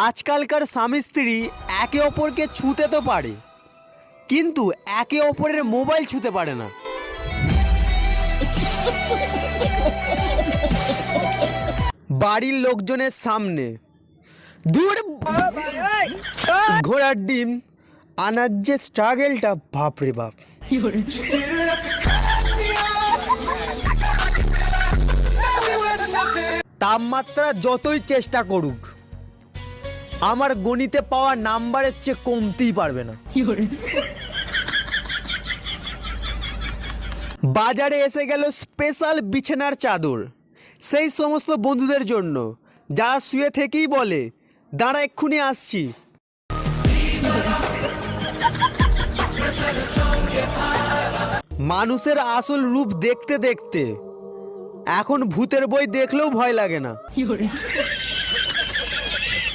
আজকালকার স্বামী স্ত্রী একে অপরকে ছুঁতে তো পারে, কিন্তু একে অপরের মোবাইল ছুঁতে পারে না। বাড়ির লোকজনের সামনে দূর ঘোড়ার ডিম আনার যে স্ট্রাগেলটা, বাপরে বাপ। তাপমাত্রা যতই চেষ্টা করুক, আমার গণিতে পাওয়া নাম্বারের চেয়ে কমতেই পারবে না। বাজারে এসে গেল স্পেশাল বিছানার চাদর, সেই সমস্ত বন্ধুদের জন্য যারা শুয়ে থেকেই বলে, দাঁড়া এক্ষুনি আসছি। মানুষের আসল রূপ দেখতে দেখতে এখন ভূতের বই দেখলেও ভয় লাগে না।